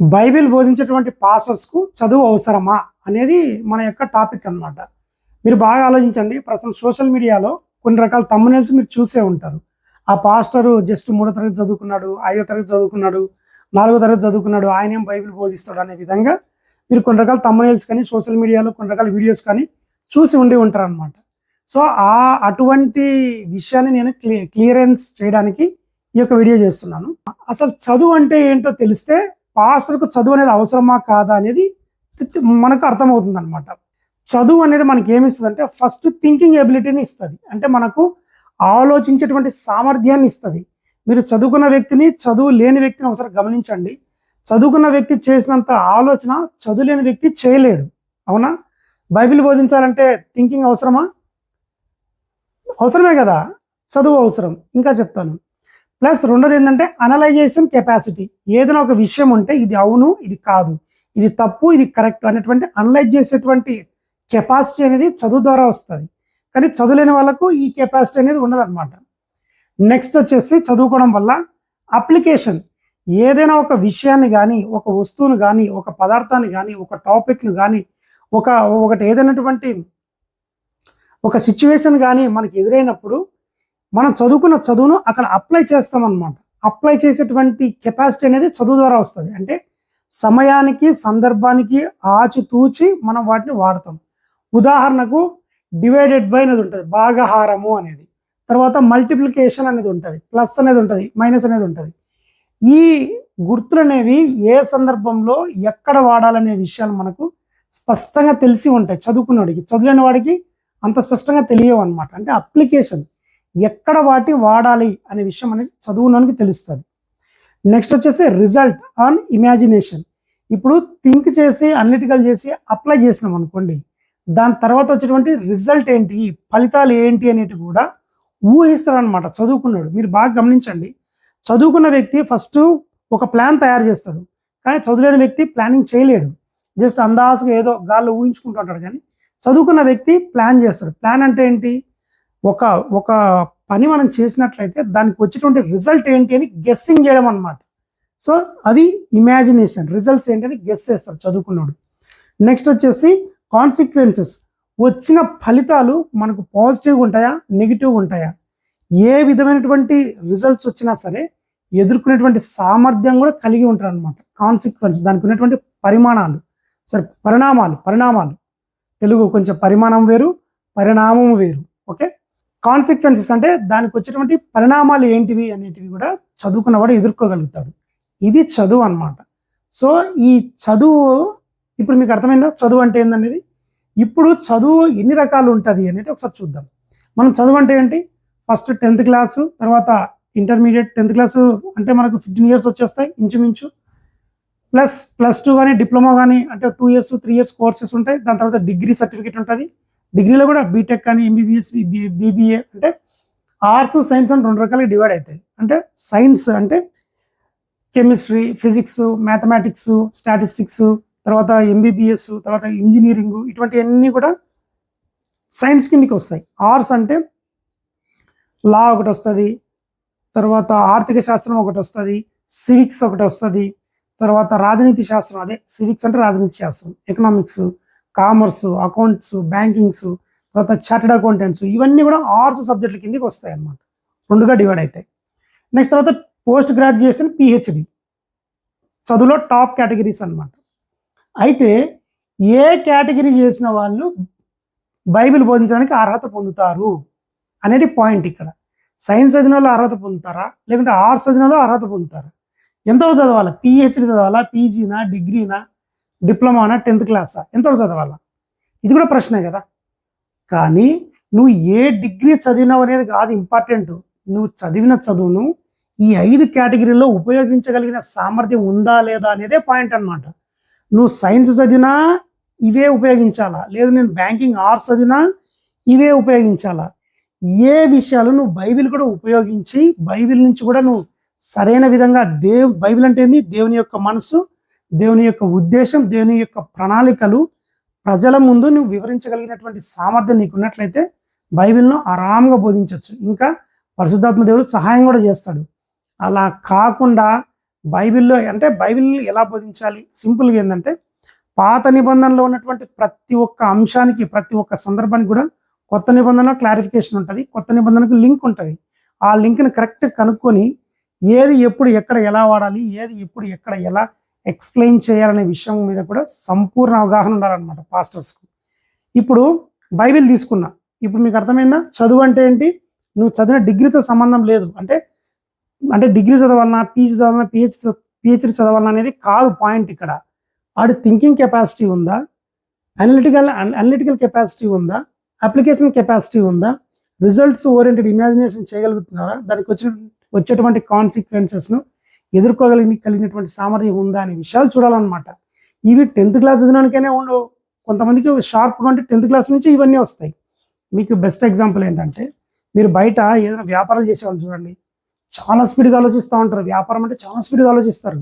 Bible బోధించేటువంటి పాస్టర్స్‌కు చదువు అవసరమా? అనేది మన యొక్క టాపిక్ అన్నమాట. మీరు బాగా ఆలోచించండి. ప్రస్తుతం సోషల్ మీడియాలో కొన్ని రకాల థంబ్‌నెయిల్స్ మీరు చూసే ఉంటారు. ఆ పాస్టరు జస్ట్ మూడో తరగతి చదువుకున్నాడు, ఐదో తరగతి చదువుకున్నాడు, నాలుగో తరగతి చదువుకున్నాడు, ఆయనేం బైబిల్ బోధిస్తాడు అనే విధంగా మీరు కొన్ని రకాల థంబ్‌నెయిల్స్ కానీ, సోషల్ మీడియాలో కొన్ని రకాల వీడియోస్ కానీ చూసి ఉండి ఉంటారనమాట. సో, అటువంటి విషయాన్ని నేను క్లియరెన్స్ చేయడానికి ఈ యొక్క వీడియో చేస్తున్నాను. అసలు చదువు అంటే ఏంటో తెలిస్తే పాస్టర్‌కు చదువు అనేది అవసరమా? కాదా? అనేది మనకు అర్థమవుతుందనమాట. చదువు అనేది మనకేమిస్తదంటే ఫస్ట్ థింకింగ్ ఎబిలిటీని ఇస్తది. అంటే మనకు ఆలోచించేటువంటి సామర్థ్యాన్ని ఇస్తది. మీరు చదువుకున్న వ్యక్తిని, చదువు లేని వ్యక్తిని ఒకసారి గమనించండి. చదువుకున్న వ్యక్తి చేసినంత ఆలోచన చదువు లేని వ్యక్తి చేయలేడు. అవునా? బైబిల్ బోధించాలంటే థింకింగ్ అవసరమా? అవసరమే కదా! చదువు అవసరం. ఇంకా చెప్తాను. ప్లస్ రెండోది ఏంటంటే అనలైజేషన్ కెపాసిటీ. ఏదైనా ఒక విషయం ఉంటే ఇది అవును, ఇది కాదు, ఇది తప్పు, ఇది కరెక్ట్ అనేటువంటి అనలైజ్ చేసేటువంటి కెపాసిటీ అనేది చదువు ద్వారా వస్తుంది. కానీ చదువులేని వాళ్ళకు ఈ కెపాసిటీ అనేది ఉండదన్నమాట. నెక్స్ట్ వచ్చేసి చదువుకోవడం వల్ల అప్లికేషన్. ఏదైనా ఒక విషయాన్ని కానీ, ఒక వస్తువును కానీ, ఒక పదార్థాన్ని కానీ, ఒక టాపిక్ను కానీ, ఒకటి ఏదైనటువంటి ఒక సిచ్యువేషన్ కానీ మనకి ఎదురైనప్పుడు మనం చదువుకున్న చదువును అక్కడ అప్లై చేస్తామన్నమాట. అప్లై చేసేటువంటి కెపాసిటీ అనేది చదువు ద్వారా వస్తుంది. అంటే సమయానికి, సందర్భానికి ఆచితూచి మనం వాటిని వాడతాం. ఉదాహరణకు డివైడెడ్ బై అనేది ఉంటుంది, భాగహారము అనేది. తర్వాత మల్టిప్లికేషన్ అనేది ఉంటుంది, ప్లస్ అనేది ఉంటుంది, మైనస్ అనేది ఉంటుంది. ఈ గుర్తులు అనేవి ఏ సందర్భంలో ఎక్కడ వాడాలనే విషయాలు మనకు స్పష్టంగా తెలిసి ఉంటాయి. చదువుకున్నవాడికి, చదువులేని వాడికి అంత స్పష్టంగా తెలియవు అనమాట. అంటే అప్లికేషన్ ఎక్కడ వాటి వాడాలి అనే విషయం అనేది చదువులోనికి తెలుస్తుంది. నెక్స్ట్ వచ్చేసి రిజల్ట్ ఆన్ ఇమాజినేషన్. ఇప్పుడు థింక్ చేసి అనలిటికల్ చేసి అప్లై చేసినాం అనుకోండి, దాని తర్వాత వచ్చేటువంటి రిజల్ట్ ఏంటి, ఫలితాలు ఏంటి అనేటి కూడా ఊహిస్తాడనమాట చదువుకున్నాడు. మీరు బాగా గమనించండి. చదువుకున్న వ్యక్తి ఫస్ట్ ఒక ప్లాన్ తయారు చేస్తాడు, కానీ చదువులేని వ్యక్తి ప్లానింగ్ చేయలేడు. జస్ట్ అందాసుగా ఏదో గాల్లో ఊహించుకుంటూ ఉంటాడు. కానీ చదువుకున్న వ్యక్తి ప్లాన్ చేస్తాడు. ప్లాన్ అంటే ఏంటి? ఒక పని మనం చేసినట్లయితే దానికి వచ్చేటువంటి రిజల్ట్ ఏంటి అని గెస్సింగ్ చేయడం అనమాట. సో అది ఇమాజినేషన్. రిజల్ట్స్ ఏంటి అని గెస్ చేస్తాడు చదువుకున్నాడు. నెక్స్ట్ వచ్చేసి కాన్సిక్వెన్సెస్. వచ్చిన ఫలితాలు మనకు పాజిటివ్గా ఉంటాయా, నెగిటివ్గా ఉంటాయా? ఏ విధమైనటువంటి రిజల్ట్స్ వచ్చినా సరే ఎదుర్కొనేటువంటి సామర్థ్యం కూడా కలిగి ఉంటారు అనమాట. కాన్సిక్వెన్స్, దానికి ఉన్నటువంటి పరిమాణాలు, సరే పరిణామాలు. తెలుగు కొంచెం పరిమాణం వేరు, పరిణామం వేరు. ఓకే, కాన్సిక్వెన్సెస్ అంటే దానికి వచ్చేటువంటి పరిణామాలు ఏంటివి అనేటివి కూడా చదువుకున్నవాడు ఎదుర్కోగలుగుతాడు. ఇది చదువు అన్నమాట. సో ఈ చదువు ఇప్పుడు మీకు అర్థమైందా చదువు అంటే ఏందనేది? ఇప్పుడు చదువు ఎన్ని రకాలు ఉంటుంది అనేది ఒకసారి చూద్దాం. మనం చదువు అంటే ఏంటి? ఫస్ట్ 10th క్లాసు, తర్వాత ఇంటర్మీడియట్. 10th క్లాసు అంటే మనకు 15 years వచ్చేస్తాయి ఇంచుమించు. +2 కానీ డిప్లొమా కానీ అంటే 2 years 3 years కోర్సెస్ ఉంటాయి. దాని తర్వాత డిగ్రీ సర్టిఫికేట్ ఉంటుంది. డిగ్రీలో కూడా బీటెక్ కానీ, ఎంబీబీఎస్, బీబీఏ అంటే ఆర్ట్స్, సైన్స్ అని 2 రకాలుగా డివైడ్ అవుతాయి. అంటే సైన్స్ అంటే కెమిస్ట్రీ, ఫిజిక్స్, మ్యాథమెటిక్స్, స్టాటిస్టిక్స్, తర్వాత ఎంబీబీఎస్, తర్వాత ఇంజనీరింగ్, ఇటువంటివన్నీ కూడా సైన్స్ కిందకి వస్తాయి. ఆర్ట్స్ అంటే లా ఒకటి వస్తుంది, తర్వాత ఆర్థిక శాస్త్రం ఒకటి వస్తుంది, సివిక్స్ ఒకటి వస్తుంది, తర్వాత రాజనీతి శాస్త్రం, అదే సివిక్స్ అంటే రాజనీతి శాస్త్రం, ఎకనామిక్స్, కామర్స్, అకౌంట్స్, బ్యాంకింగ్స్, తర్వాత చార్టెడ్ అకౌంటెంట్స్, ఇవన్నీ కూడా ఆర్ట్స్ సబ్జెక్టుల కిందకి వస్తాయి అన్నమాట. 2గా డివైడ్ అవుతాయి. నెక్స్ట్ తర్వాత పోస్ట్ గ్రాడ్యుయేషన్, పిహెచ్డి చదువులో టాప్ కేటగిరీస్ అన్నమాట. అయితే ఏ కేటగిరీ చేసిన వాళ్ళు బైబిల్ బోధించడానికి అర్హత పొందుతారు అనేది పాయింట్ ఇక్కడ. సైన్స్ చదివిన వాళ్ళు అర్హత పొందుతారా, లేకుంటే ఆర్ట్స్ చదివిన వాళ్ళు అర్హత పొందుతారా? ఎంతవరకు చదవాలా? పిహెచ్డి చదవాలా, పీజీనా, డిగ్రీనా, డిప్లొమానా, 10th క్లాసా, ఎంతవరకు చదవాలా? ఇది కూడా ప్రశ్నే కదా. కానీ నువ్వు ఏ డిగ్రీ చదివినావు అనేది కాదు ఇంపార్టెంట్. నువ్వు చదివిన చదువును ఈ 5 కేటగిరీల్లో ఉపయోగించగలిగిన సామర్థ్యం ఉందా లేదా అనేదే పాయింట్ అన్నమాట. నువ్వు సైన్స్ చదివినా ఇవే ఉపయోగించాలా, లేదు నేను బ్యాంకింగ్ ఆర్ట్స్ చదివినా ఇవే ఉపయోగించాలా? ఏ విషయాలు నువ్వు బైబిల్ కూడా ఉపయోగించి బైబిల్ నుంచి కూడా నువ్వు సరైన విధంగా బైబిల్ అంటే ఏంది? దేవుని యొక్క మనసు, దేవుని యొక్క ఉద్దేశం, దేవుని యొక్క ప్రణాళికలు ప్రజల ముందు నువ్వు వివరించగలిగినటువంటి సామర్థ్యం నీకు ఉన్నట్లయితే బైబిల్ను ఆరాంగా బోధించవచ్చు. ఇంకా పరిశుద్ధాత్మ దేవుడు సహాయం కూడా చేస్తాడు. అలా కాకుండా బైబిల్లో అంటే బైబిల్ ఎలా బోధించాలి? సింపుల్‌గా ఏందంటే, పాత నిబంధనలో ఉన్నటువంటి ప్రతి ఒక్క అంశానికి, ప్రతి ఒక్క సందర్భానికి కూడా కొత్త నిబంధనలో క్లారిఫికేషన్ ఉంటది. కొత్త నిబంధనకు లింక్ ఉంటది. ఆ లింక్‌ని కరెక్ట్‌గా కనుక్కొని, ఏది ఎప్పుడు ఎక్కడ ఎలా వాడాలి? ఏది ఎప్పుడు ఎక్కడ ఎలా ఎక్స్‌ప్లెయిన్ చేయాలనే విషయం మీద కూడా సంపూర్ణ అవగాహన ఉండాలన్నమాట పాస్టర్స్‌కు. ఇప్పుడు బైబిల్ తీసుకున్నా. ఇప్పుడు మీకు అర్థమైందా? చదువు అంటే ఏంటి? నువ్వు చదివిన డిగ్రీతో సంబంధం లేదు. అంటే డిగ్రీ చదవాలన్నా, పీజీ చదవాలన్నా, పీహెచ్‌డీ చదవాలన్నా అనేది కాదు పాయింట్ ఇక్కడ. ఆడి థింకింగ్ కెపాసిటీ ఉందా? అనలిటికల్ కెపాసిటీ ఉందా? అప్లికేషన్ కెపాసిటీ ఉందా? రిజల్ట్స్ ఓరియెంటెడ్ ఇమాజినేషన్ చేయగలుగుతున్నారా? దానికి వచ్చేటువంటి కాన్సిక్వెన్సెస్‌ను కలిగినటువంటి సామర్థ్యం ఉందా అనే విషయాలు చూడాలన్నమాట. ఇవి 10th క్లాస్ చదివినోనికైనా ఉండవు. కొంతమందికి షార్ప్‌గా అంటే 10th క్లాస్ నుంచి ఇవన్నీ వస్తాయి. మీకు బెస్ట్ ఎగ్జాంపుల్ ఏంటంటే, మీరు బయట ఏదైనా వ్యాపారాలు చేసేవాళ్ళు చూడండి. చాలా స్పీడ్‌గా ఆలోచిస్తా ఉంటారు. వ్యాపారం అంటే చాలా స్పీడ్‌గా ఆలోచిస్తారు.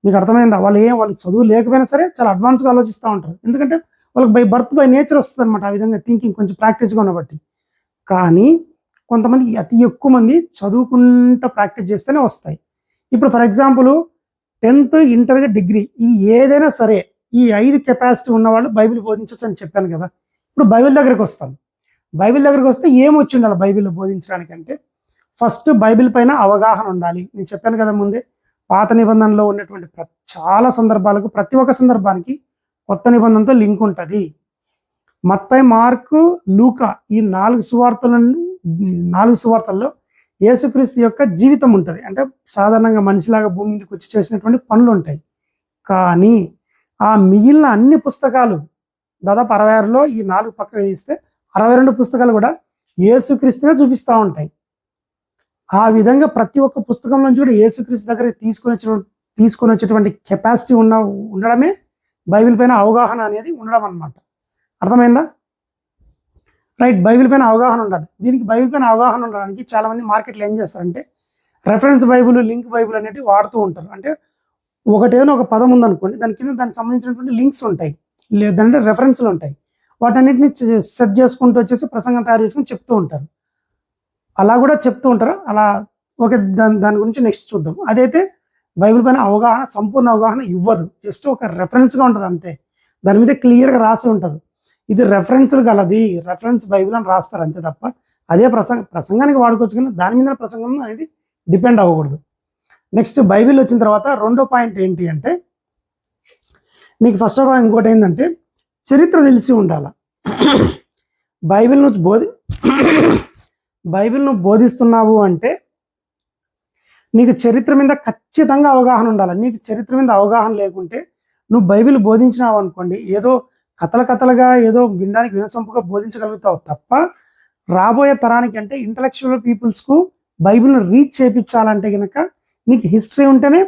మీకు అర్థమైందా? వాళ్ళు చదువు లేకపోయినా సరే చాలా అడ్వాన్స్‌గా ఆలోచిస్తా ఉంటారు. ఎందుకంటే వాళ్ళకి బై నేచర్ వస్తదనమాట. ఆ విధంగా థింకింగ్ కొంచెం ప్రాక్టీస్‌గా ఉండబట్టి. కానీ కొంతమంది అతి ఎక్కువ మంది చదువుకుంటా ప్రాక్టీస్ చేస్తేనే వస్తాయి. ఇప్పుడు for example 10th, inter, degree ఇవి ఏదైనా సరే ఈ 5 కెపాసిటీ ఉన్నవాళ్ళు బైబిల్ బోధించొచ్చు అని చెప్పాను కదా! ఇప్పుడు బైబిల్ దగ్గరికి వస్తాం. బైబిల్ దగ్గరికి వస్తే ఏమొచ్చి ఉండాలి బైబిల్ బోధించడానికంటే? ఫస్ట్ బైబిల్ పైన అవగాహన ఉండాలి. నేను చెప్పాను కదా ముందే. పాత నిబంధనలో ఉన్నటువంటి చాలా సందర్భాలకు, ప్రతి ఒక్క సందర్భానికి కొత్త నిబంధనతో లింక్ ఉంటది. మత్తయి, మార్కు, లూకా ఈ 4 సువార్తల్లో యేసుక్రీస్తు యొక్క జీవితం ఉంటది. అంటే సాధారణంగా మనిషిలాగా భూమి మీదకి వచ్చి చేసినటువంటి పనులుంటాయి. కానీ ఆ మిగిలిన అన్ని పుస్తకాలు దాదాపు 66లో ఈ 4 పక్కన తీస్తే 62 పుస్తకాలు కూడా యేసుక్రీస్తునే చూపిస్తా ఉంటాయి. ఆ విధంగా ప్రతి ఒక్క పుస్తకం నుంచి కూడా యేసుక్రీస్తు దగ్గర తీసుకొని వచ్చేటువంటి కెపాసిటీ ఉండడమే బైబిల్ పైన అవగాహన అనేది ఉండడం అన్నమాట. అర్థమైందా? రైట్. బైబిల్ పైన అవగాహన ఉండాలి. దీనికి బైబిల్ పైన అవగాహన ఉండడానికి చాలామంది మార్కెట్లో ఏం చేస్తారంటే రెఫరెన్స్ బైబిల్, లింక్ బైబిల్ అనేవి వాడుతూ ఉంటారు. అంటే ఏదైనా ఒక పదం ఉందనుకోండి, దాని కింద దానికి సంబంధించినటువంటి లింక్స్ ఉంటాయి, లేదంటే రెఫరెన్స్లు ఉంటాయి. వాటన్నిటిని సెట్ చేసుకుంటూ వచ్చేసి ప్రసంగం తయారు చేసుకుని చెప్తూ ఉంటారు. అలా కూడా చెప్తూ ఉంటారు. అలా ఓకే, దాని గురించి నెక్స్ట్ చూద్దాం. అదైతే బైబిల్ పైన సంపూర్ణ అవగాహన ఇవ్వదు. జస్ట్ ఒక రెఫరెన్స్గా ఉంటుంది అంతే. దాని మీద క్లియర్గా రాసి ఉంటుంది, ఇది రెఫరెన్స్లు గలది, రెఫరెన్స్ బైబిల్ అని రాస్తారు అంతే తప్ప అదే ప్రసంగానికి వాడుకోవచ్చు. కానీ దాని మీద ప్రసంగం అనేది డిపెండ్ అవ్వకూడదు. నెక్స్ట్ బైబిల్ వచ్చిన తర్వాత రెండో పాయింట్ ఏంటి అంటే, నీకు ఫస్ట్ ఆఫ్ ఆల్ ఇంకోటి ఏంటంటే చరిత్ర తెలిసి ఉండాలి. బైబిల్ను బోధిస్తున్నావు అంటే నీకు చరిత్ర మీద ఖచ్చితంగా అవగాహన ఉండాలి. నీకు చరిత్ర మీద అవగాహన లేకుంటే నువ్వు బైబిల్ బోధించినావు అనుకోండి, ఏదో కథలుగా ఏదో వినసొంపుగా బోధించగలుగుతావు తప్ప రాబోయే తరానికి అంటే ఇంటలెక్చువల్ పీపుల్స్కు బైబిల్ను రీచ్ చేయించాలంటే కనుక నీకు హిస్టరీ ఉంటేనే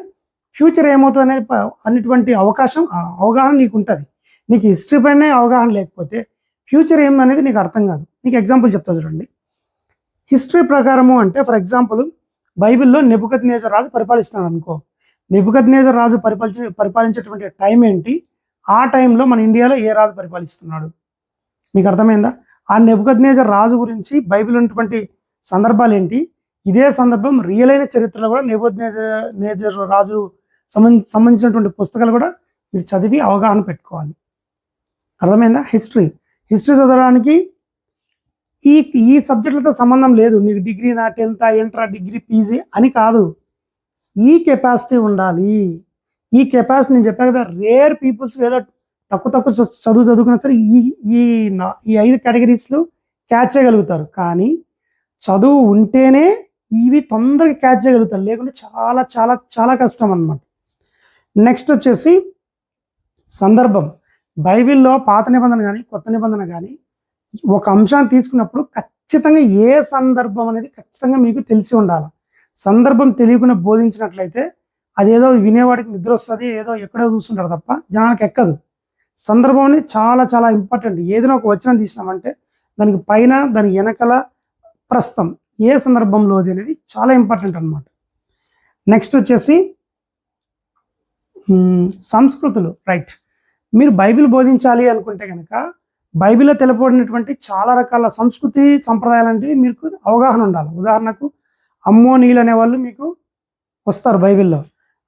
ఫ్యూచర్ ఏమవుతుంది అనేది అన్నిటువంటి అవగాహన నీకు ఉంటుంది. నీకు హిస్టరీ పైనే అవగాహన లేకపోతే ఫ్యూచర్ ఏమనేది నీకు అర్థం కాదు. నీకు ఎగ్జాంపుల్ చెప్తా చూడండి. హిస్టరీ ప్రకారము అంటే ఫర్ ఎగ్జాంపుల్ బైబిల్లో నెబుకద్నెజర్ రాజు పరిపాలిస్తున్నాడు అనుకో. నెబుకద్నెజర్ రాజు పరిపాలించేటువంటి టైం ఏంటి, ఆ టైంలో మన ఇండియాలో ఏ రాజు పరిపాలిస్తున్నాడు, మీకు అర్థమైందా? ఆ నెబుకద్నెజర్ రాజు గురించి బైబిల్ ఉన్నటువంటి సందర్భాలు ఏంటి, ఇదే సందర్భం రియల్ అయిన చరిత్రలో కూడా నెబుకద్నెజర్ రాజు సంబంధించినటువంటి పుస్తకాలు కూడా మీరు చదివి అవగాహన పెట్టుకోవాలి. అర్థమైందా? హిస్టరీ చదవడానికి ఈ సబ్జెక్టులతో సంబంధం లేదు. నీకు డిగ్రీనా, 10th, ఇంటర్, డిగ్రీ, పీజీ అని కాదు. ఈ కెపాసిటీ ఉండాలి. ఈ కెపాసిటీ నేను చెప్పా కదా, రేర్ పీపుల్స్ ఏదో తక్కువ చదువుకున్నా సరే ఈ 5 కేటగిరీస్లో క్యాచ్ చేయగలుగుతారు. కానీ చదువు ఉంటేనే ఇవి తొందరగా క్యాచ్ చేయగలుగుతారు, లేకుంటే చాలా చాలా చాలా కష్టం అన్నమాట. నెక్స్ట్ వచ్చేసి సందర్భం. బైబిల్లో పాత నిబంధన కానీ కొత్త నిబంధన కానీ ఒక అంశాన్ని తీసుకున్నప్పుడు ఖచ్చితంగా ఏ సందర్భం అనేది ఖచ్చితంగా మీకు తెలిసి ఉండాలి. సందర్భం తెలియకుండా బోధించినట్లయితే అదేదో వినేవాడికి నిద్ర వస్తుంది, ఏదో ఎక్కడో చూస్తుంటారు తప్ప జనానికి ఎక్కదు. సందర్భం అనేది చాలా చాలా ఇంపార్టెంట్. ఏదైనా ఒక వచనం తీసినామంటే దానికి పైన, దాని వెనకల, ప్రస్తుతం ఏ సందర్భంలో అనేది చాలా ఇంపార్టెంట్ అన్నమాట. నెక్స్ట్ వచ్చేసి సంస్కృతులు. రైట్. మీరు బైబిల్ బోధించాలి అనుకుంటే కనుక బైబిల్లో తెలుపబడినటువంటి చాలా రకాల సంస్కృతి సంప్రదాయాలు అంటే మీకు అవగాహన ఉండాలి. ఉదాహరణకు అమ్మోనీయులు అనేవాళ్ళు మీకు వస్తారు బైబిల్లో.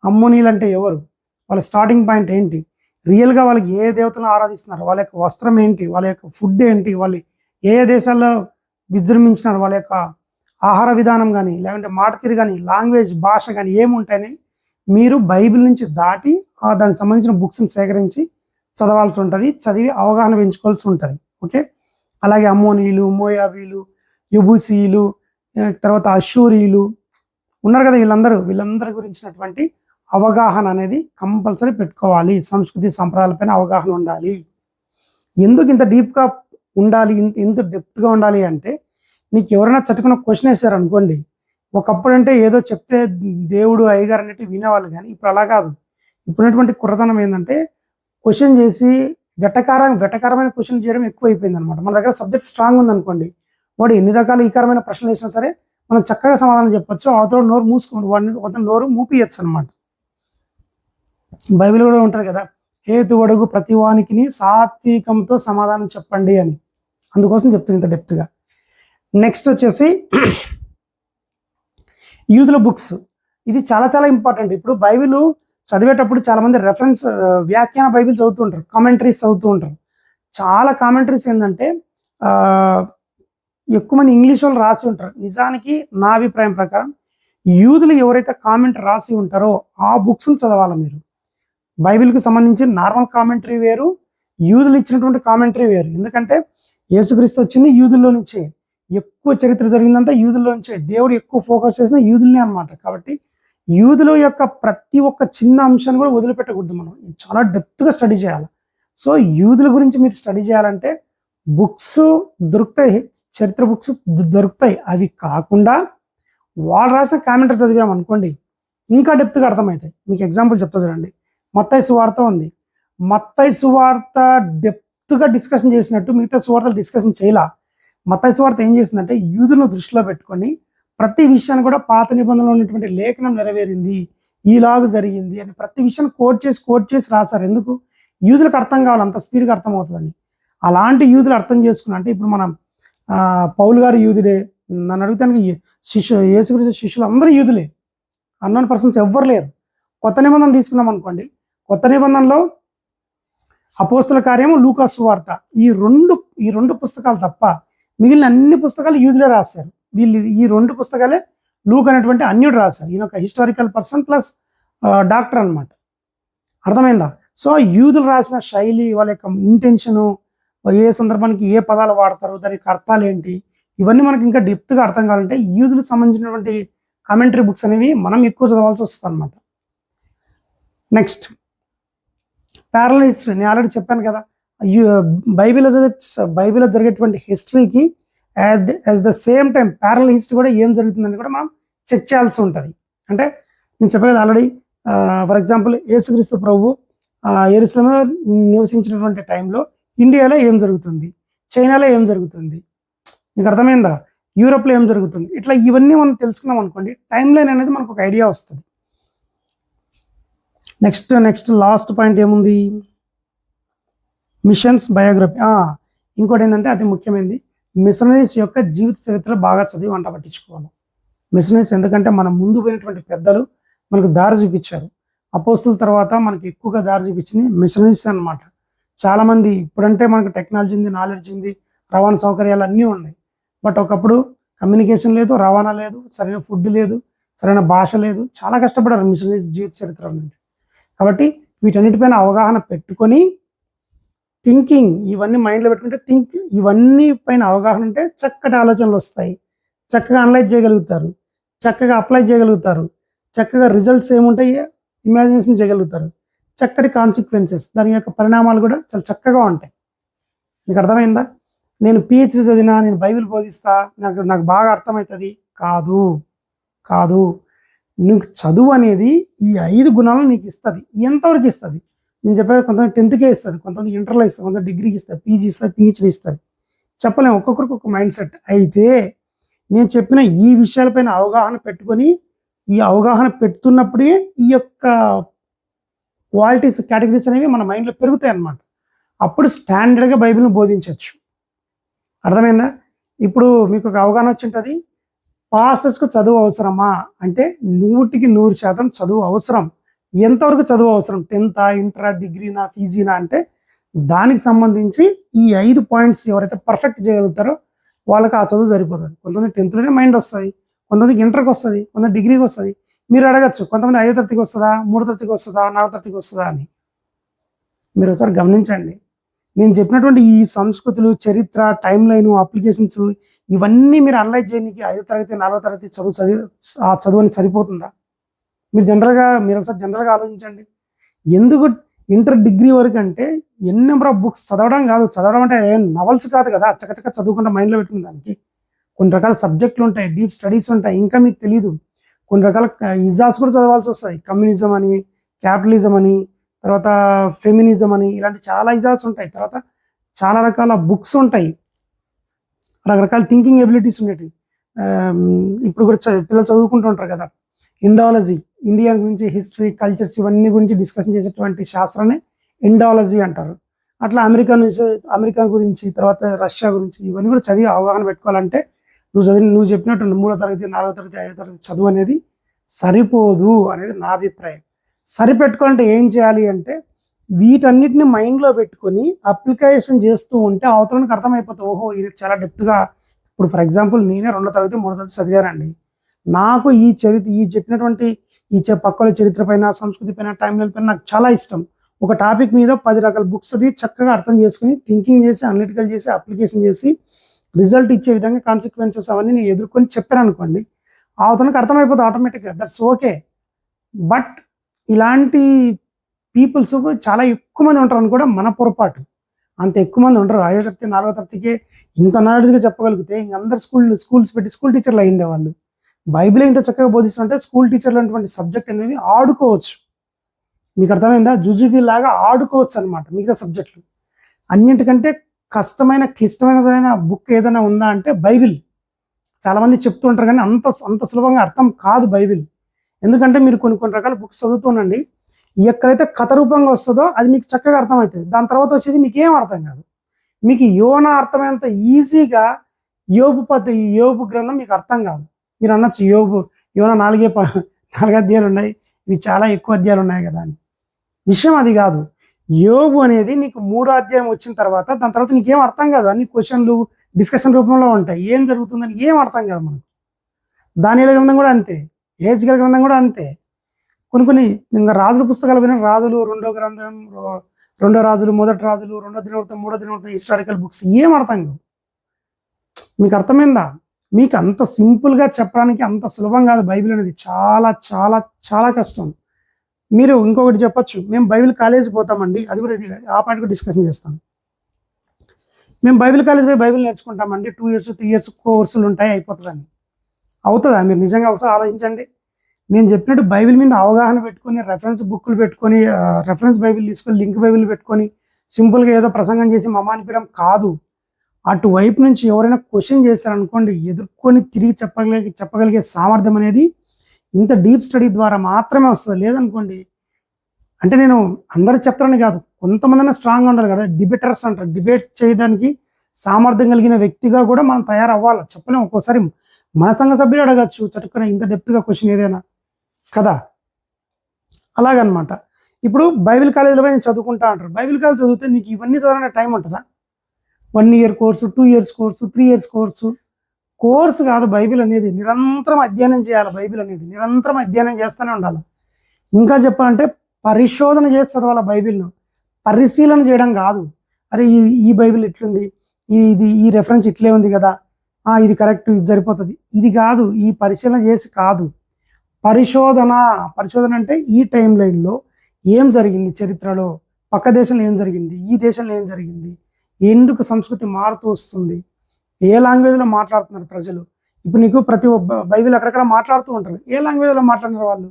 అమ్మోనీలు అంటే ఎవరు, వాళ్ళ స్టార్టింగ్ పాయింట్ ఏంటి, రియల్గా వాళ్ళకి ఏ దేవతలను ఆరాధిస్తున్నారు, వాళ్ళ యొక్క వస్త్రం ఏంటి, వాళ్ళ యొక్క ఫుడ్ ఏంటి, వాళ్ళు ఏ ఏ దేశాల్లో విజృంభించినారు, వాళ్ళ యొక్క ఆహార విధానం కానీ లేకుంటే మాట తీరు కానీ లాంగ్వేజ్ భాష కానీ ఏముంటాయని మీరు బైబిల్ నుంచి దాటి దానికి సంబంధించిన బుక్స్ని సేకరించి చదవాల్సి ఉంటుంది, చదివి అవగాహన పెంచుకోవాల్సి ఉంటుంది. ఓకే, అలాగే అమ్మోనీయులు, మోయాబీలు, యబూసీయులు, తర్వాత అషూరీయులు ఉన్నారు కదా, వీళ్ళందరి గురించినటువంటి అవగాహన అనేది కంపల్సరీ పెట్టుకోవాలి. సంస్కృతి సంప్రదాయాలపైన అవగాహన ఉండాలి. ఎందుకు ఇంత డీప్గా ఉండాలి, ఇంత డెప్త్గా ఉండాలి అంటే, నీకు ఎవరైనా చట్టుకున్న క్వశ్చన్ వేసారు అనుకోండి, ఒకప్పుడు అంటే ఏదో చెప్తే దేవుడు అయ్యగారు అన్నట్టు వినేవాళ్ళు, కానీ ఇప్పుడు అలా కాదు. ఇప్పుడున్నటువంటి కుర్రతనం ఏంటంటే క్వశ్చన్ చేసి వెటకారమైన క్వశ్చన్ చేయడం ఎక్కువ అయిపోయింది అనమాట. మన దగ్గర సబ్జెక్ట్ స్ట్రాంగ్ ఉందనుకోండి, వాడు ఎన్ని రకాల ఈకారమైన ప్రశ్నలు వేసినా సరే మనం చక్కగా సమాధానం చెప్పొచ్చు, అవతల నోరు మూసుకోండి, వాడిని నోరు మూపియచ్చు అనమాట. బైబిల్ కూడా ఉంటుంది కదా, హేతు అడుగు ప్రతివానికి సాత్వికంతో సమాధానం చెప్పండి అని. అందుకోసం చెప్తుంది ఇంత డెప్త్గా. నెక్స్ట్ వచ్చేసి యూత్ల బుక్స్. ఇది చాలా చాలా ఇంపార్టెంట్. ఇప్పుడు బైబిల్ చదివేటప్పుడు చాలామంది రెఫరెన్స్ వ్యాఖ్యాన బైబిల్ చదువుతూ ఉంటారు, కామెంటరీస్ చదువుతూ ఉంటారు. చాలా కామెంటరీస్ ఏంటంటే ఎక్కువ మంది ఇంగ్లీష్ వాళ్ళు రాసి ఉంటారు. నిజానికి నా అభిప్రాయం ప్రకారం యూదులు ఎవరైతే కామెంట్ రాసి ఉంటారో ఆ బుక్స్ని చదవాలి మీరు. బైబిల్కి సంబంధించి నార్మల్ కామెంటరీ వేరు, యూదులు ఇచ్చినటువంటి కామెంటరీ వేరు. ఎందుకంటే యేసుక్రీస్తు వచ్చింది యూదుల్లో నుంచే, ఎక్కువ చరిత్ర జరిగిందంతా యూదుల్లో నుంచే, దేవుడు ఎక్కువ ఫోకస్ చేసిన యూదుల్ని అనమాట. కాబట్టి యూదుల యొక్క ప్రతి ఒక్క చిన్న అంశాన్ని కూడా వదిలిపెట్టకూడదు. మనం చాలా డెప్త్గా స్టడీ చేయాలి. సో యూదుల గురించి మీరు స్టడీ చేయాలంటే బుక్స్ దొరుకుతాయి, చరిత్ర బుక్స్ దొరుకుతాయి. అవి కాకుండా వాళ్ళు రాసిన కామెంటరీ చదివామనుకోండి ఇంకా డెప్త్గా అర్థమవుతాయి. మీకు ఎగ్జాంపుల్ చెప్తా చూడండి. మత్తయి సువార్త ఉంది. మత్తయి సువార్త డెప్త్గా డిస్కషన్ చేసినట్టు మిగతా సువార్తలు డిస్కషన్ చేయాల. మత్తయి సువార్త ఏం చేసిందంటే యూదులను దృష్టిలో పెట్టుకొని ప్రతి విషయాన్ని కూడా పాత నిబంధనలో ఉన్నటువంటి లేఖనం నెరవేరింది, ఈలాగు జరిగింది అని ప్రతి విషయాన్ని కోట్ చేసి రాశారు. ఎందుకు? యూదులకు అర్థం కావాలి, అంత స్పీడ్గా అర్థం అవుతుందని. అలాంటి యూదులు అర్థం చేసుకున్నా అంటే ఇప్పుడు మనం పౌలు గారు యూదుడే, నన్ను అడుగుతానికి యేసుక్రీస్తు శిష్యులు అందరూ యూదులే, అన్నోన్ పర్సన్స్ ఎవ్వరు లేరు. కొత్త నిబంధన తీసుకున్నాం అనుకోండి, కొత్త నిబంధనలో అపోస్తుల కార్యము, లూకా సువార్త, ఈ రెండు పుస్తకాలు తప్ప మిగిలిన అన్ని పుస్తకాలు యూదులే రాశారు. ఈ రెండు పుస్తకాలే లూక్ అనేటువంటి అన్యుడు రాశారు. ఈయన ఒక హిస్టారికల్ పర్సన్ ప్లస్ డాక్టర్ అనమాట. అర్థమైందా? సో యూదులు రాసిన శైలి, వాళ్ళ యొక్క ఇంటెన్షను, ఏ సందర్భానికి ఏ పదాలు వాడతారు, దానికి అర్థాలు ఏంటి, ఇవన్నీ మనకి ఇంకా డెప్త్గా అర్థం కావాలంటే యూదులకు సంబంధించినటువంటి కామెంటరీ బుక్స్ అనేవి మనం ఎక్కువ చదవాల్సి వస్తుంది అనమాట. Next parallel history. నేను ఆల్రెడీ చెప్పాను కదా, బైబిల్లో జరిగేటువంటి హిస్టరీకి as the same time parallel history కూడా ఏం జరుగుతుందని కూడా మనం చెక్ చేయాల్సి ఉంటుంది. అంటే నేను చెప్పేది ఆల్రెడీ, ఫర్ ఎగ్జాంపుల్ యేసుక్రీస్తు ప్రభువు యెరూషలేములో నివసించినటువంటి టైంలో ఇండియాలో ఏం జరుగుతుంది, చైనాలో ఏం జరుగుతుంది, మీకు అర్థమైందా, యూరోప్లో ఏం జరుగుతుంది, ఇట్లా ఇవన్నీ మనం తెలుసుకున్నాం అనుకోండి, టైం లైన్ అనేది మనకు ఒక ఐడియా వస్తుంది. నెక్స్ట్ లాస్ట్ పాయింట్ ఏముంది, మిషన్స్ బయోగ్రఫీ. ఇంకోటి ఏంటంటే అతి ముఖ్యమైనది, మిషనరీస్ యొక్క జీవిత చరిత్ర బాగా చదివి వంట పట్టించుకోవాలి. మిషనరీస్ ఎందుకంటే మనం ముందు పోయినటువంటి పెద్దలు మనకు దారి చూపించారు. అపోస్తుల తర్వాత మనకి ఎక్కువగా దారి చూపించింది మిషనరీస్ అనమాట. చాలామంది ఇప్పుడంటే మనకు టెక్నాలజీ ఉంది, నాలెడ్జ్ ఉంది, రవాణా సౌకర్యాలు అన్నీ ఉన్నాయి. బట్ ఒకప్పుడు కమ్యూనికేషన్ లేదు, రవాణా లేదు, సరైన ఫుడ్ లేదు, సరైన భాష లేదు, చాలా కష్టపడారు మిషనరీస్ జీవిత చరిత్ర నుండి. కాబట్టి వీటన్నిటిపైన అవగాహన పెట్టుకొని థింకింగ్, ఇవన్నీ మైండ్లో పెట్టుకుంటే ఇవన్నీ పైన అవగాహన ఉంటే చక్కటి ఆలోచనలు వస్తాయి, చక్కగా అనలైజ్ చేయగలుగుతారు, చక్కగా అప్లై చేయగలుగుతారు, చక్కగా రిజల్ట్స్ ఏముంటాయి ఇమాజినేషన్ చేయగలుగుతారు, చక్కటి కాన్సిక్వెన్సెస్, దాని యొక్క పరిణామాలు కూడా చాలా చక్కగా ఉంటాయి. మీకు అర్థమైందా? నేను పిహెచ్డి చదివినా, నేను బైబిల్ బోధిస్తా, నాకు బాగా అర్థమవుతుంది కాదు. నీకు చదువు అనేది ఈ 5 గుణాలను నీకు ఇస్తుంది. ఎంతవరకు ఇస్తుంది? నేను చెప్పేది కొంతమంది 10థకే ఇస్తుంది, కొంతమంది ఇంటర్లో ఇస్తుంది, కొంతమంది డిగ్రీకి ఇస్తుంది, పీజీ ఇస్తుంది, పిహెచ్డి ఇస్తుంది. చెప్పలేము, ఒక్కొక్కరికి ఒక మైండ్ సెట్. అయితే నేను చెప్పిన ఈ విషయాలపైన అవగాహన పెట్టుకొని, ఈ అవగాహన పెడుతున్నప్పుడే ఈ యొక్క క్వాలిటీస్, కేటగిరీస్ అనేవి మన మైండ్లో పెరుగుతాయి అన్నమాట. అప్పుడు స్టాండర్డ్గా బైబిల్ని బోధించవచ్చు. అర్థమైందా? ఇప్పుడు మీకు ఒక అవగాహన వచ్చి ఉంటుంది, పాస్టర్స్కు చదువు అవసరమా అంటే 100% చదువు అవసరం. ఎంతవరకు చదువు అవసరం, 10th, ఇంటరా, డిగ్రీనా, పీజీనా అంటే దానికి సంబంధించి ఈ 5 పాయింట్స్ ఎవరైతే పర్ఫెక్ట్ చేయగలుగుతారో వాళ్ళకి ఆ చదువు సరిపోతుంది. కొంతమంది 10th మైండ్ వస్తుంది, కొంతమందికి ఇంటర్కి వస్తుంది, కొంతమంది డిగ్రీకి వస్తుంది. మీరు అడగచ్చు కొంతమంది 5వ తరగతికి వస్తుందా, 3వ తరగతికి వస్తుందా, 4వ తరగతికి వస్తుందా అని. మీరు ఒకసారి గమనించండి. నేను చెప్పినటువంటి ఈ సంస్కృతులు, చరిత్ర, టైం లైన్, అప్లికేషన్స్ ఇవన్నీ మీరు అనలైజ్ చేయడానికి 5వ తరగతి, 4వ తరగతి ఆ చదువు అని సరిపోతుందా? మీరు ఒకసారి జనరల్గా ఆలోచించండి. ఎందుకు ఇంటర్, డిగ్రీ వరకు అంటే ఎన్ని నెంబర్ ఆఫ్ బుక్స్ చదవడం కాదు, చదవడం అంటే నవల్స్ కాదు కదా, చక్కచక్క చదువుకుంటే మైండ్లో పెట్టుకునే దానికి కొన్ని రకాల సబ్జెక్టులు ఉంటాయి, డీప్ స్టడీస్ ఉంటాయి. ఇంకా మీకు తెలియదు కొన్ని రకాల ఇజాస్ కూడా చదవాల్సి వస్తాయి. కమ్యూనిజం అని, క్యాపిటలిజం అని, తర్వాత ఫెమినిజం అని, ఇలాంటి చాలా ఇజాస్ ఉంటాయి. తర్వాత చాలా రకాల బుక్స్ ఉంటాయి, రకరకాల థింకింగ్ ఎబిలిటీస్ ఉండేవి. ఇప్పుడు కూడా పిల్లలు చదువుకుంటూ ఉంటారు కదా, ఇండాలజీ, ఇండియా గురించి హిస్టరీ, కల్చర్స్ ఇవన్నీ గురించి డిస్కషన్ చేసేటువంటి శాస్త్రాన్ని ఇండాలజీ అంటారు. అట్లా అమెరికా గురించి, తర్వాత రష్యా గురించి ఇవన్నీ కూడా చదివి అవగాహన పెట్టుకోవాలంటే నువ్వు చెప్పినట్టు 3వ తరగతి, 4వ తరగతి, 5వ తరగతి చదువు అనేది సరిపోదు అనేది నా అభిప్రాయం. సరిపెట్టుకోవాలంటే ఏం చేయాలి అంటే వీటన్నిటిని మైండ్లో పెట్టుకొని అప్లికేషన్ చేస్తూ ఉంటే అవతలకి అర్థమైపోతుంది. ఓహో, ఇది చాలా డెప్త్గా. ఇప్పుడు ఫర్ ఎగ్జాంపుల్ నేనే 2వ తరగతి, 3వ తరగతి చదివానండి. నాకు ఈ చెప్పినటువంటి పక్కల చరిత్ర పైన, సంస్కృతి పైన, టైం లైన్ పైన నాకు చాలా ఇష్టం. ఒక టాపిక్ మీద 10 రకాల బుక్స్ అది చక్కగా అర్థం చేసుకుని థింకింగ్ చేసి, అనలిటికల్ చేసి, అప్లికేషన్ చేసి రిజల్ట్ ఇచ్చే విధంగా కాన్సిక్వెన్సెస్ అవన్నీ నేను ఎదుర్కొని చెప్పాను అనుకోండి, అవతలకి అర్థమైపోతుంది ఆటోమేటిక్గా. That's okay. బట్ ఇలాంటి పీపుల్స్ చాలా ఎక్కువ మంది ఉంటారని కూడా మన పొరపాటు. అంత ఎక్కువ మంది ఉంటారు. 5వ తరగతి, 4వ తరగతికే ఇంత నాలెడ్జ్గా చెప్పగలిగితే ఇంక అందరు స్కూల్స్ పెట్టి స్కూల్ టీచర్లు అయ్యిండేవాళ్ళు. బైబిలే ఇంత చక్కగా బోధిస్తుంటే స్కూల్ టీచర్లు అనేటువంటి సబ్జెక్ట్ అనేవి ఆడుకోవచ్చు. మీకు అర్థమైందా? జుజుబీ లాగా ఆడుకోవచ్చు అనమాట మిగతా సబ్జెక్టులు. అన్నింటికంటే కష్టమైన, క్లిష్టమైన బుక్ ఏదైనా ఉందా అంటే బైబిల్. చాలామంది చెప్తూ ఉంటారు కానీ అంత సులభంగా అర్థం కాదు బైబిల్. ఎందుకంటే మీరు కొన్ని రకాల బుక్స్ చదువుతూనండి, ఎక్కడైతే కథ రూపంగా వస్తుందో అది మీకు చక్కగా అర్థమవుతుంది. దాని తర్వాత వచ్చేది మీకు ఏం అర్థం కాదు. మీకు యోనా అర్థమైనంత ఈజీగా యోబు గ్రంథం మీకు అర్థం కాదు. మీరు అనొచ్చు యోనా 4 అధ్యాయాలు ఉన్నాయి, ఇవి చాలా ఎక్కువ అధ్యాయాలు ఉన్నాయి కదా అని. విషయం అది కాదు. యోబు అనేది నీకు 3వ అధ్యాయం వచ్చిన తర్వాత దాని తర్వాత నీకేం అర్థం కాదు. అన్ని క్వశ్చన్లు, డిస్కషన్ రూపంలో ఉంటాయి. ఏం జరుగుతుందని ఏం అర్థం కాదు మనకు. దానియేలు గ్రంథం కూడా అంతే, హెజ్కేల్ గ్రంథం కూడా అంతే. కొన్ని ఇంకా రాజుల పుస్తకాలు పోయిన రాజులు, 2వ గ్రంథం, 2వ రాజులు, 1వ రాజులు, 2వ దినవృత్తం, 3వ దినవృత్తం, హిస్టారికల్ బుక్స్ ఏం అర్థం కావు. మీకు అర్థమైందా? మీకు అంత సింపుల్గా చెప్పడానికి అంత సులభం కాదు బైబిల్ అనేది. చాలా చాలా చాలా కష్టం. మీరు ఇంకొకటి చెప్పచ్చు, మేము బైబిల్ కాలేజీ పోతామండి, అది కూడా ఆ పాయింట్ కూడా డిస్కషన్ చేస్తాను. మేము బైబిల్ కాలేజ్ పోయి బైబిల్ నేర్చుకుంటామండి, 2 years 3 years కోర్సులు ఉంటాయి, అయిపోతుందని. అవుతుందా? మీరు నిజంగా ఒకసారి ఆలోచించండి. నేను చెప్పినట్టు బైబిల్ మీద అవగాహన పెట్టుకొని, రెఫరెన్స్ బుక్లు పెట్టుకొని, రెఫరెన్స్ బైబిల్ తీసుకొని, లింక్ బైబిల్ పెట్టుకొని సింపుల్గా ఏదో ప్రసంగం చేసి మమ్మానిపించడం కాదు. అటువైపు నుంచి ఎవరైనా క్వశ్చన్ చేశారనుకోండి, ఎదుర్కొని తిరిగి చెప్పగలిగే సామర్థ్యం అనేది ఇంత డీప్ స్టడీ ద్వారా మాత్రమే వస్తుంది. లేదనుకోండి, అంటే నేను అందరూ చెప్తారని కాదు, కొంతమంది స్ట్రాంగ్గా ఉండాలి కదా, డిబేటర్స్ అంటారు. డిబేట్ చేయడానికి సామర్థ్యం కలిగిన వ్యక్తిగా కూడా మనం తయారవ్వాలి. చెప్పలేము. ఒక్కోసారి మన సంఘ సభ్యులు అడగచ్చు చటుక్కున ఇంత డెప్త్గా క్వశ్చన్ ఏదైనా కదా, అలాగనమాట. ఇప్పుడు బైబిల్ కాలేజీలో నేను చదువుకుంటా అంటారు. బైబిల్ కాలేజ్ చదివితే నీకు ఇవన్నీ చదవడానికి టైం ఉంటుందా? 1 year course, 2 years course, 3 years course కాదు బైబిల్ అనేది. నిరంతరం అధ్యయనం చేయాలి. బైబిల్ అనేది నిరంతరం అధ్యయనం చేస్తూనే ఉండాలి. ఇంకా చెప్పాలంటే పరిశోధన చేసి చదవాలి బైబిల్ను. పరిశీలన చేయడం కాదు. అరే ఈ బైబిల్ ఇట్లుంది, ఈ రెఫరెన్స్ ఇట్లే ఉంది కదా, ఇది కరెక్ట్, ఇది సరిపోతుంది, ఇది కాదు. ఈ పరిశీలన చేసి కాదు, పరిశోధన అంటే ఈ టైం లైన్లో ఏం జరిగింది, చరిత్రలో పక్క దేశంలో ఏం జరిగింది, ఈ దేశంలో ఏం జరిగింది, ఎందుకు సంస్కృతి మారుతూ వస్తుంది, ఏ లాంగ్వేజ్లో మాట్లాడుతున్నారు ప్రజలు. ఇప్పుడు నీకు బైబిల్ అక్కడక్కడ మాట్లాడుతూ ఉంటారు. ఏ లాంగ్వేజ్లో మాట్లాడినారు వాళ్ళు?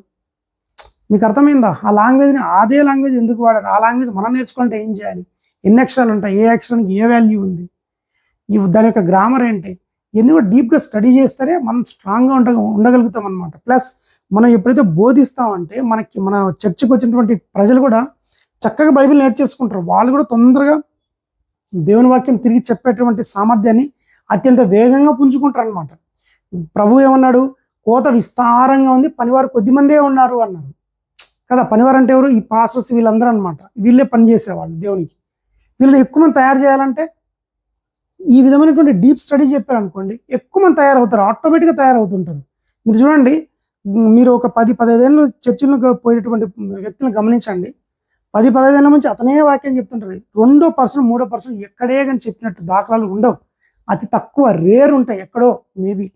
మీకు అర్థమైందా? ఆ లాంగ్వేజ్ని అదే లాంగ్వేజ్ ఎందుకు వాడారు? ఆ లాంగ్వేజ్ మనం నేర్చుకుంటే ఏం చేయాలి? ఎన్ని అక్షరాలు ఉంటాయి, ఏ అక్షరానికి ఏ వాల్యూ ఉంది, దాని యొక్క గ్రామర్ ఏంటి, ఇవన్నీ కూడా డీప్గా స్టడీ చేస్తేనే మనం స్ట్రాంగ్గా ఉండగలుగుతాం అనమాట. ప్లస్ మనం ఎప్పుడైతే బోధిస్తామంటే మన చర్చకు వచ్చినటువంటి ప్రజలు కూడా చక్కగా బైబిల్ నేర్చేసుకుంటారు. వాళ్ళు కూడా తొందరగా దేవుని వాక్యం తిరిగి చెప్పేటువంటి సామర్థ్యాన్ని అత్యంత వేగంగా పుంజుకుంటారు అనమాట. ప్రభు ఏమన్నాడు? కోత విస్తారంగా ఉంది, పనివారు కొద్దిమందే ఉన్నారు అన్నారు కదా. పనివారు అంటే ఎవరు? ఈ పాస్టర్స్ వీళ్ళందరూ అనమాట. వీళ్ళే పని చేసేవాళ్ళు దేవునికి. వీళ్ళని ఎక్కువ మంది తయారు చేయాలంటే ఈ విధమైనటువంటి డీప్ స్టడీ చెప్పారనుకోండి, ఎక్కువ మంది తయారవుతారు, ఆటోమేటిక్గా తయారవుతుంటారు. మీరు చూడండి, మీరు ఒక 10-15 ఏళ్ళు చర్చిలకు పోయేటువంటి వ్యక్తులను గమనించండి. 10-15 ఏళ్ళ నుంచి అతనే వాక్యం చెప్తుంటారు. రెండో పర్సన్ మూడో పర్సన్ ఎక్కడే కానీ చెప్పినట్టు దాఖలాలు ఉండవు. అతి తక్కువ, రేర్ ఉంటాయి ఎక్కడో. మేబీ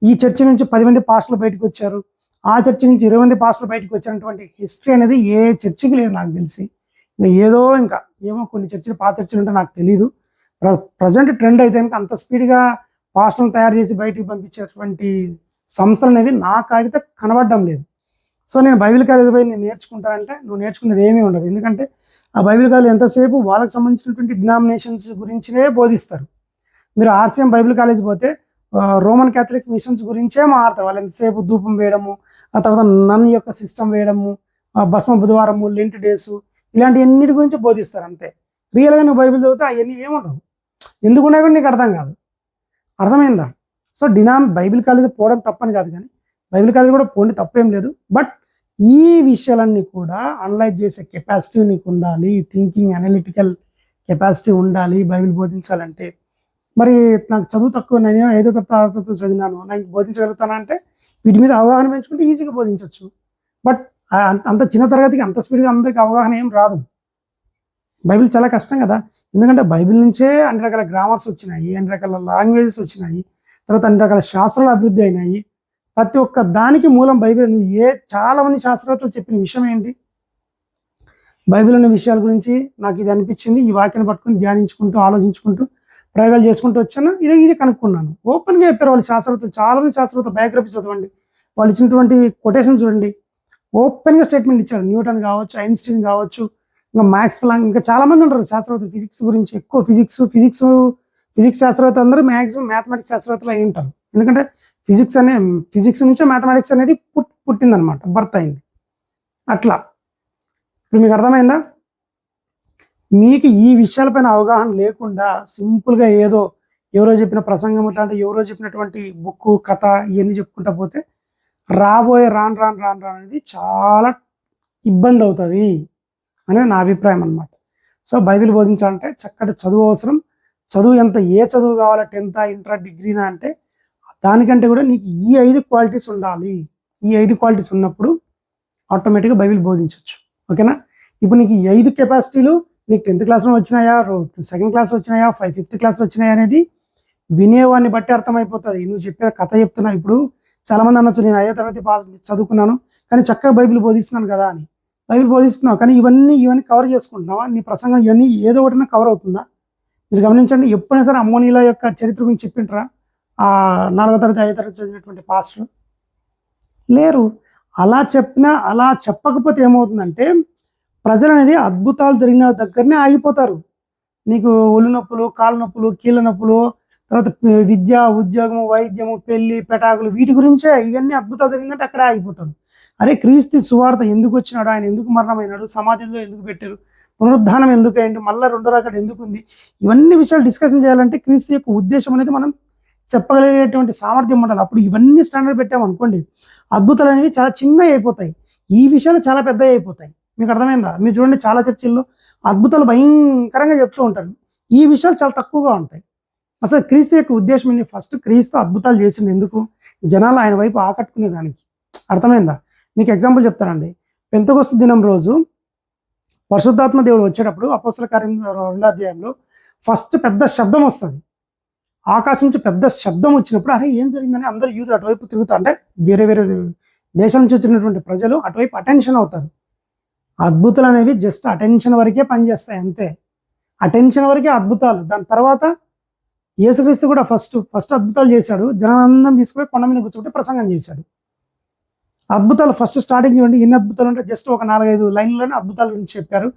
ఈ చర్చి నుంచి 10 మంది పాస్టర్లు బయటకు వచ్చారు, ఆ చర్చి నుంచి 20 మంది పాస్టర్లు బయటకు వచ్చారన్నటువంటి హిస్టరీ అనేది ఏ చర్చికి లేదు నాకు తెలిసి. ఏదో ఇంకా ఏమో కొన్ని చర్చిలు, పాత చర్చిలు ఉంటే నాకు తెలియదు. ప్రజెంట్ ట్రెండ్ అయితే కనుక అంత స్పీడ్గా పాస్టర్లను తయారు చేసి బయటికి పంపించేటువంటి సంస్థలు అనేవి నాకైతే కనబడడం లేదు. సో నేను బైబిల్ కాలేజ్ పోయి నేను నేర్చుకుంటానంటే నువ్వు నేర్చుకునేది ఏమీ ఉండదు. ఎందుకంటే ఆ బైబిల్ కాలేజ్ ఎంతసేపు వాళ్ళకి సంబంధించినటువంటి డినామినేషన్స్ గురించినే బోధిస్తారు. మీరు ఆర్సీఎం బైబిల్ కాలేజ్ పోతే రోమన్ క్యాథలిక్ మిషన్స్ గురించే మాట్లాడతారు. వాళ్ళు ఎంతసేపు ధూపం వేయడము, ఆ తర్వాత నన్ యొక్క సిస్టమ్ వేయడము, భస్మ బుధవారము, లెంట్ డేసు, ఇలాంటి ఎన్నిటి గురించి బోధిస్తారు అంతే. రియల్గా నువ్వు బైబిల్ చదివితే అవన్నీ ఏముండవు. ఎందుకున్నా కూడా నీకు అర్థం కాదు. అర్థమైందా? సో బైబిల్ కాలేజ్ పోవడం తప్పని కాదు, కానీ బైబిల్ కాలేజ్ కూడా పోండి, తప్పేం లేదు. బట్ ఈ విషయాలన్నీ కూడా అనలైజ్ చేసే కెపాసిటీ నీకు ఉండాలి, థింకింగ్ అనలిటికల్ కెపాసిటీ ఉండాలి బైబిల్ బోధించాలంటే. మరి నాకు చదువు తక్కువ, నేనేమో 5వ తరగతి చదివినాను, నాకు బోధించగలుగుతానంటే వీటి మీద అవగాహన పెంచుకుంటే ఈజీగా బోధించవచ్చు. బట్ అంత చిన్న తరగతికి అంత స్పీడ్గా అందరికీ అవగాహన ఏం రాదు. బైబిల్ చాలా కష్టం కదా. ఎందుకంటే బైబిల్ నుంచే అన్ని రకాల గ్రామర్స్ వచ్చినాయి, అన్ని రకాల లాంగ్వేజెస్ వచ్చినాయి, తర్వాత అన్ని రకాల శాస్త్రాలు అభివృద్ధి అయినాయి. ప్రతి ఒక్క దానికి మూలం బైబిల్. చాలా మంది శాస్త్రవేత్తలు చెప్పిన విషయం ఏంటి? బైబిల్ అనే విషయాల గురించి నాకు ఇది అనిపించింది, ఈ వాక్యాన్ని పట్టుకుని ధ్యానించుకుంటూ ఆలోచించుకుంటూ ప్రయోగాలు చేసుకుంటూ వచ్చాను, ఇది కనుక్కున్నాను. ఓపెన్గా చెప్పారు వాళ్ళు శాస్త్రవేత్తలు. చాలా మంది శాస్త్రవేత్త బయోగ్రఫీ చదవండి, వాళ్ళు ఇచ్చినటువంటి కొటేషన్ చూడండి, ఓపెన్గా స్టేట్మెంట్ ఇచ్చారు. న్యూటన్ కావచ్చు, ఐన్స్టీన్ కావచ్చు, ఇంకా మ్యాక్స్ ప్లాంక్, ఇంకా చాలామంది ఉంటారు శాస్త్రవేత్తలు. ఫిజిక్స్ గురించి ఎక్కువ, ఫిజిక్స్ శాస్త్రవేత్త అందరూ మ్యాక్సిమం మ్యాథమెటిక్స్ శాస్త్రవేత్తలు అయి ఉంటారు. ఎందుకంటే ఫిజిక్స్ నుంచే మ్యాథమెటిక్స్ అనేది పుట్టిందనమాట, బర్త్ అయింది. అట్లా ఇప్పుడు మీకు అర్థమైందా? మీకు ఈ విషయాలపైన అవగాహన లేకుండా సింపుల్గా ఎవరో చెప్పిన ప్రసంగం, అంటే ఎవరో చెప్పినటువంటి బుక్, కథ ఇవన్నీ చెప్పుకుంటా పోతే రాబోయే రాను అనేది చాలా ఇబ్బంది అవుతుంది అనేది నా అభిప్రాయం అనమాట. సో బైబిల్ బోధించాలంటే చక్కటి చదువు అవసరం. చదువు ఏ చదువు కావాలా, 10th, ఇంటర్, డిగ్రీనా అంటే దానికంటే కూడా నీకు ఈ 5 క్వాలిటీస్ ఉండాలి. ఈ 5 క్వాలిటీస్ ఉన్నప్పుడు ఆటోమేటిక్గా బైబిల్ బోధించవచ్చు. ఓకేనా? ఇప్పుడు నీకు ఈ 5 కెపాసిటీలు నీకు 10th క్లాస్లో వచ్చినాయా, 2nd క్లాస్లో వచ్చినాయా, 5th క్లాస్లో వచ్చినాయా అనేది వినేవాడిని బట్టి అర్థమైపోతుంది. నువ్వు చెప్పే కథ చెప్తున్నావు. ఇప్పుడు చాలామంది అనొచ్చు, నేను 5వ తరగతి చదువుకున్నాను కానీ చక్కగా బైబిల్ బోధిస్తున్నాను కదా అని. బైబిల్ బోధిస్తున్నావు కానీ ఇవన్నీ కవర్ చేసుకుంటున్నావా? నీ ప్రసంగం ఇవన్నీ ఏదో ఒకటినా కవర్ అవుతుందా? మీరు గమనించండి, ఎప్పుడైనా సరే అమ్మోనీల యొక్క చరిత్ర గురించి చెప్పింటారా ఆ 4వ తరగతి 5వ తరగతి చదివినటువంటి పాస్టర్? లేరు. అలా చెప్పకపోతే ఏమవుతుందంటే ప్రజలు అనేది అద్భుతాలు జరిగిన దగ్గరనే ఆగిపోతారు. నీకు ఒళ్ళు నొప్పులు, కాళ్ళ నొప్పులు, కీళ్ళ నొప్పులు, తర్వాత విద్య, ఉద్యోగము, వైద్యము, పెళ్లి, పెటాకులు, వీటి గురించే ఇవన్నీ అద్భుతాలు జరిగిందంటే అక్కడే ఆగిపోతారు. అరే క్రీస్తు సువార్త ఎందుకు వచ్చినాడు, ఆయన ఎందుకు మరణమైనాడు, సమాధిలో ఎందుకు పెట్టారు, పునరుద్ధానం ఎందుకు అయింది, మళ్ళీ రెండో రాకడ ఎందుకు ఉంది, ఇవన్నీ విషయాలు డిస్కషన్ చేయాలంటే క్రీస్తు యొక్క ఉద్దేశం అనేది మనం చెప్పగలిగేటువంటి సామర్థ్యం ఉండాలి. అప్పుడు ఇవన్నీ స్టాండర్డ్ పెట్టామనుకోండి, అద్భుతాలు అనేవి చాలా చిన్నవి అయిపోతాయి, ఈ విషయాలు చాలా పెద్దవి అయిపోతాయి. మీకు అర్థమైందా? మీరు చూడండి, చాలా చర్చిల్లో అద్భుతాలు భయంకరంగా చెప్తూ ఉంటారు, ఈ విషయాలు చాలా తక్కువగా ఉంటాయి. అసలు క్రీస్తు యొక్క ఉద్దేశం ఏంటి? ఫస్ట్ క్రీస్తు అద్భుతాలు చేసింది ఎందుకు? జనాలు ఆయన వైపు ఆకట్టుకునే దానికి. అర్థమైందా? మీకు ఎగ్జాంపుల్ చెప్తానండి. పెంతెకొస్తు దినం రోజు పరిశుద్ధాత్మ దేవుడు వచ్చేటప్పుడు అపోస్తల కార్యం 2వ అధ్యాయంలో ఫస్ట్ పెద్ద శబ్దం వస్తుంది. ఆకాశం నుంచి పెద్ద శబ్దం వచ్చినప్పుడు అరే ఏం జరిగిందని అందరూ యూదులు అటువైపు తిరుగుతా, అంటే వేరే దేశం నుంచి వచ్చినటువంటి ప్రజలు అటువైపు అటెన్షన్ అవుతారు. అద్భుతాలు అనేవి జస్ట్ అటెన్షన్ వరకే పనిచేస్తాయి అంతే. అటెన్షన్ వరకే అద్భుతాలు. దాని తర్వాత యేసుక్రీస్తు కూడా ఫస్ట్ అద్భుతాలు చేశాడు. జనాలందరినీ తీసుకుపోయి కొండ మీద కూర్చోబెట్టి ప్రసంగం చేశాడు. అద్భుతాలు ఫస్ట్ స్టార్టింగ్ చూడండి, ఎన్ని అద్భుతాలు అంటే జస్ట్ ఒక 4-5 లైన్లోనే అద్భుతాల గురించి చెప్పారు.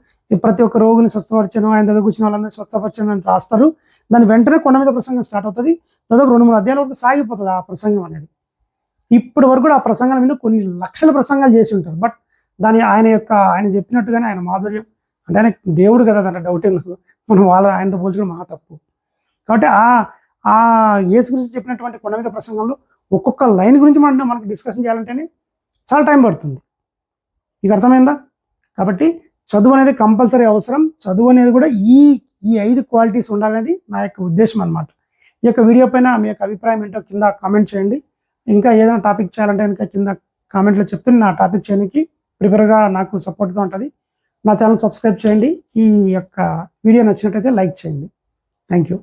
ప్రతి ఒక్క రోగిని స్వస్థపరిచాను, ఆయన దగ్గర కూర్చున్న వాళ్ళందరినీ స్వస్థపరిచాను అని రాస్తారు. దాని వెంటనే కొండ మీద ప్రసంగం స్టార్ట్ అవుతుంది. దాదాపు 2-3 అధ్యాయాల వరకు సాగిపోతుంది ఆ ప్రసంగం అనేది. ఇప్పటి వరకు కూడా ఆ ప్రసంగాల మీద కొన్ని లక్షల ప్రసంగాలు చేసి ఉంటారు. బట్ ఆయన చెప్పినట్టుగానే ఆయన మాధుర్యం, అంటే ఆయన దేవుడు కదా, దాంట్లో డౌట్ ఎందుకు, మనం ఆయనతో పోల్చుకోవడం మహా తప్పు. కాబట్టి ఆ యేసుక్రీస్తు చెప్పినటువంటి కొండ మీద ప్రసంగంలో ఒక్కొక్క లైన్ గురించి మనకి డిస్కషన్ చేయాలంటేనే చాలా టైం పడుతుంది. మీకు అర్థమైందా? కాబట్టి చదువు అనేది కంపల్సరీ అవసరం. చదువు అనేది కూడా ఈ ఈ 5 క్వాలిటీస్ ఉండాలనేది నా యొక్క ఉద్దేశం అనమాట. ఈ యొక్క వీడియో పైన మీ యొక్క అభిప్రాయం ఏంటో కింద కామెంట్ చేయండి. ఇంకా ఏదైనా టాపిక్ చేయాలంటే కనుక కింద కామెంట్లో చెప్తే నా టాపిక్ చేయడానికి ప్రిపేర్గా నాకు సపోర్ట్గా ఉంటుంది. నా ఛానల్ సబ్స్క్రైబ్ చేయండి. ఈ యొక్క వీడియో నచ్చినట్లయితే లైక్ చేయండి. Thank you.